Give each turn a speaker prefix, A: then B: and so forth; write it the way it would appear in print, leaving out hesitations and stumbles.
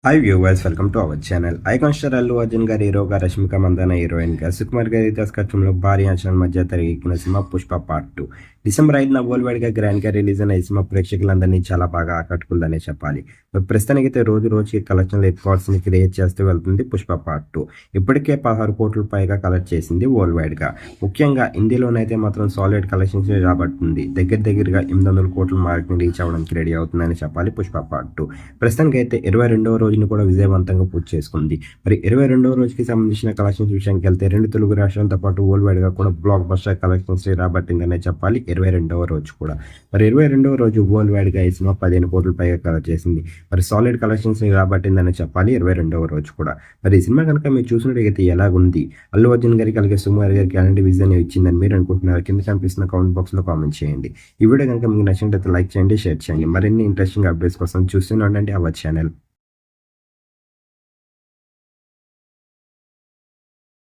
A: Hi viewers, welcome to our channel. Icon star Allu Arjun గారి హీరోగా, రష్మిక మందాన హీరోయిన్గా, సుకుమార్ గారి దర్శకత్వంలో భారీ అంచనాల మధ్య తెరకెక్కిన సినిమా పుష్ప పార్ట్ 2 డిసెంబర్ 5న వరల్డ్ వైడ్గా గ్రాండ్గా రిలీజ్ అయిన ఈ సినిమా ప్రేక్షకులందరినీ చాలా బాగా ఆకట్టుకుందనే చెప్పాలి. ప్రస్తుతానికైతే రోజు రోజుకి కలెక్షన్లు రికార్డ్స్ని క్రియేట్ చేస్తూ వెళ్తుంది పుష్ప పార్ట్ 2. ఇప్పటికే 16 కోట్ల పైగా కలెక్ట్ చేసింది వరల్డ్ వైడ్గా. ముఖ్యంగా హిందీలోనైతే మాత్రం సాలిడ్ కలెక్షన్స్ రాబడుతుంది. దగ్గరగా 800 కోట్ల మార్క్ని రీచ్ అవ్వడానికి రెడీ అవుతుందని చెప్పాలి పుష్ప పార్ట్ 2. ప్రస్తుతానికైతే 22వ రోజును కూడా విజయవంతంగా పూర్తి చేసుకుంది. మరి 22వ రోజుకి సంబంధించిన కలెక్షన్స్ విషయానికి వెళ్తే 2 తెలుగు రాష్ట్రాలతో పాటు వరల్డ్ వైడ్గా కూడా బ్లాక్ బస్టర్ కలెక్షన్స్ రాబట్టిందనే చెప్పాలి 22వ రోజు కూడా. మరి 22వ రోజు వరల్డ్ వైడ్గా ఈ సినిమా 15 కోట్ల పైగా కలెక్ట్ చేసింది. మరి సాలిడ్ కలెక్షన్స్ రాబట్టిందని చెప్పాలి 22వ రోజు కూడా. మరి ఈ సినిమా కనుక మీరు చూసినట్టయితే ఎలాగుంది, అల్లు అర్జున్ గారికి అలాగే సుకుమార్ గారికి అలాంటి విజన్ ఇచ్చిందని మీరు అనుకుంటున్నారు? కింద కనిపిస్తున్న కామెంట్ బాక్స్లో కామెంట్ చేయండి. ఈ వీడియో కనుక మీకు నచ్చినట్లయితే లైక్ చేయండి, షేర్ చేయండి. మరిన్ని ఇంట్రెస్టింగ్ అప్డేట్స్ కోసం చూస్తూనే ఉండండి అవర్ ఛానల్.